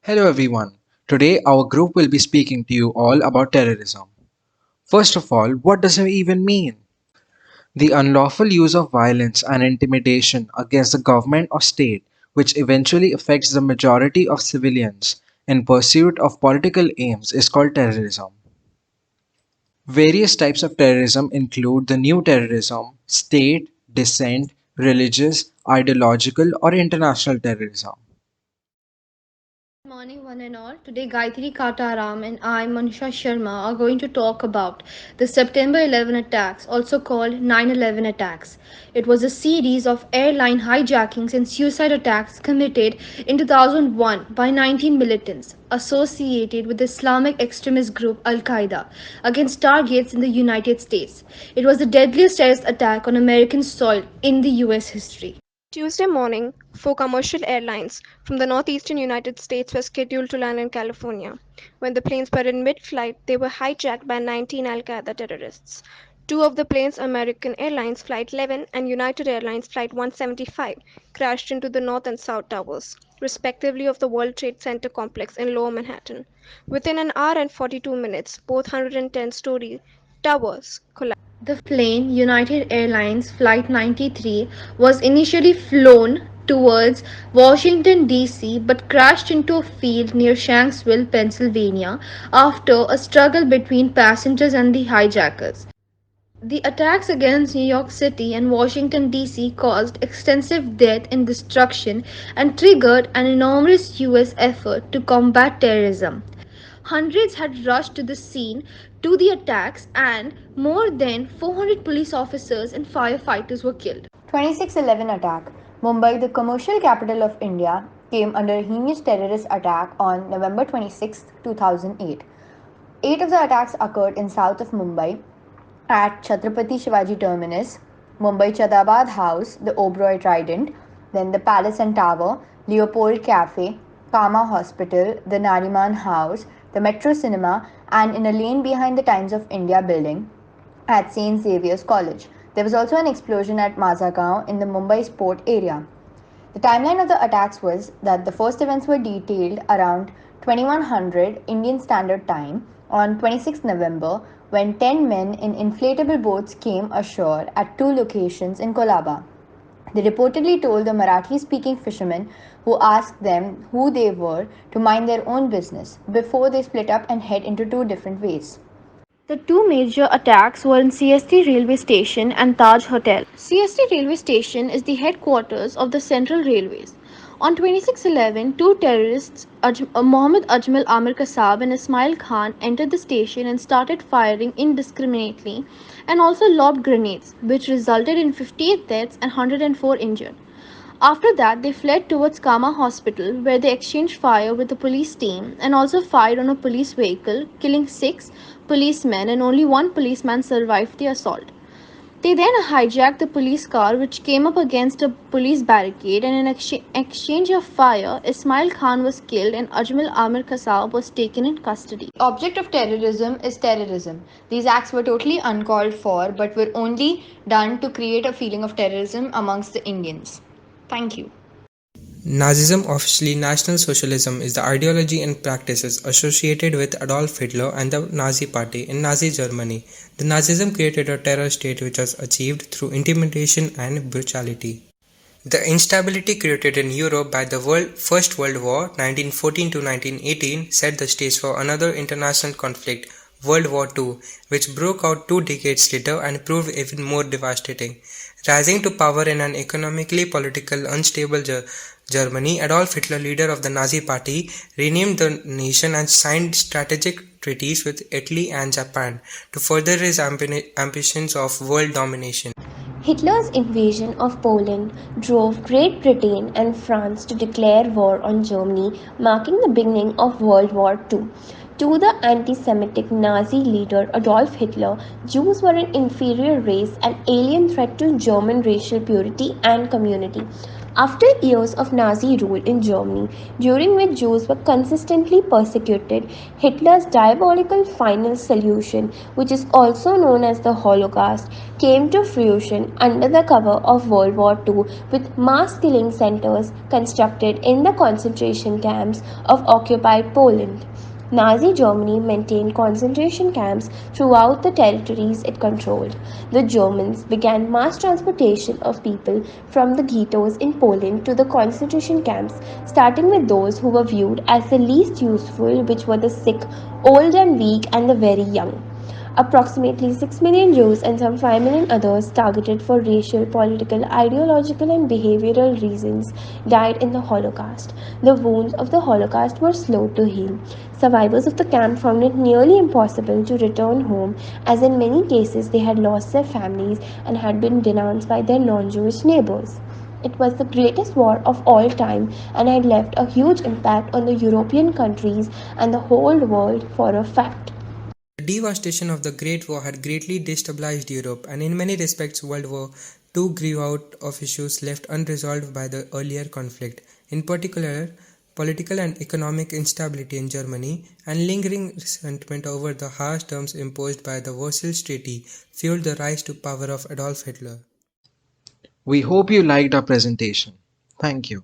Hello everyone. Today our group will be speaking to you all about terrorism. First of all, what does it even mean? The unlawful use of violence and intimidation against the government or state which eventually affects the majority of civilians in pursuit of political aims is called terrorism. Various types of terrorism include the new terrorism, state, dissent, religious, ideological or international terrorism. Good morning, one and all. Today, Gayathri Kataram and I, Mansha Sharma, are going to talk about the September 11 attacks, also called 9/11 attacks. It was a series of airline hijackings and suicide attacks committed in 2001 by 19 militants associated with the Islamic extremist group Al Qaeda against targets in the United States. It was the deadliest terrorist attack on American soil in the US history. Tuesday morning, four commercial airlines from the northeastern United States were scheduled to land in California. When the planes were in mid flight, they were hijacked by 19 Al Qaeda terrorists. Two of the planes, American Airlines Flight 11 and United Airlines Flight 175, crashed into the north and south towers, respectively, of the World Trade Center complex in Lower Manhattan. Within an hour and 42 minutes, both 110-story towers collapsed. The plane, United Airlines Flight 93, was initially flown towards Washington, D.C., but crashed into a field near Shanksville, Pennsylvania, after a struggle between passengers and the hijackers. The attacks against New York City and Washington, D.C. caused extensive death and destruction and triggered an enormous U.S. effort to combat terrorism. Hundreds had rushed to the scene to the attacks, and more than 400 police officers and firefighters were killed. 26/11 attack. Mumbai, the commercial capital of India, came under a heinous terrorist attack on November 26, 2008. Eight of the attacks occurred in south of Mumbai at Chhatrapati Shivaji Terminus, Mumbai Chadabad House, the Oberoi Trident, then the Palace and Tower, Leopold Cafe, Kama Hospital, the Nariman House, the Metro Cinema, and in a lane behind the Times of India building at St. Xavier's College. There was also an explosion at Mazagaon in the Mumbai Sport area. The timeline of the attacks was that the first events were detailed around 2100 Indian Standard Time on 26 November when 10 men in inflatable boats came ashore at two locations in Kolaba. They reportedly told the Marathi speaking fishermen who asked them who they were to mind their own business before they split up and head into two different ways. The two major attacks were in CST railway station and Taj Hotel. CST railway station is the headquarters of the Central Railways. On 26/11, two terrorists, Mohammed Ajmal Amir Kasab and Ismail Khan, entered the station and started firing indiscriminately and also lobbed grenades, which resulted in 58 deaths and 104 injured. After that, they fled towards Kama Hospital, where they exchanged fire with the police team and also fired on a police vehicle, killing six policemen, and only one policeman survived the assault. They then hijacked the police car, which came up against a police barricade, and in exchange of fire, Ismail Khan was killed and Ajmal Amir Kasab was taken in custody. The object of terrorism is terrorism. These acts were totally uncalled for but were only done to create a feeling of terrorism amongst the Indians. Thank you. Nazism, officially National Socialism, is the ideology and practices associated with Adolf Hitler and the Nazi Party in Nazi Germany. The Nazism created a terror state which was achieved through intimidation and brutality. The instability created in Europe by the First World War 1914 to 1918 set the stage for another international conflict, World War II, which broke out 2 decades later and proved even more devastating. Rising to power in an economically political unstable Germany, Adolf Hitler, leader of the Nazi Party, renamed the nation and signed strategic treaties with Italy and Japan to further his ambitions of world domination. Hitler's invasion of Poland drove Great Britain and France to declare war on Germany, marking the beginning of World War II. To the anti Semitic Nazi leader Adolf Hitler, Jews were an inferior race, an alien threat to German racial purity and community. After years of Nazi rule in Germany, during which Jews were consistently persecuted, Hitler's diabolical final solution, which is also known as the Holocaust, came to fruition under the cover of World War II with mass killing centers constructed in the concentration camps of occupied Poland. Nazi Germany maintained concentration camps throughout the territories it controlled. The Germans began mass transportation of people from the ghettos in Poland to the concentration camps, starting with those who were viewed as the least useful, which were the sick, old and weak, and the very young. Approximately 6 million Jews and some 5 million others, targeted for racial, political, ideological, and behavioral reasons, died in the Holocaust. The wounds of the Holocaust were slow to heal. Survivors of the camp found it nearly impossible to return home, as in many cases they had lost their families and had been denounced by their non Jewish neighbors. It was the greatest war of all time and had left a huge impact on the European countries and the whole world for a fact. The devastation of the Great War had greatly destabilized Europe, and in many respects, World War II grew out of issues left unresolved by the earlier conflict, in particular, political and economic instability in Germany, and lingering resentment over the harsh terms imposed by the Versailles Treaty fueled the rise to power of Adolf Hitler. We hope you liked our presentation. Thank you.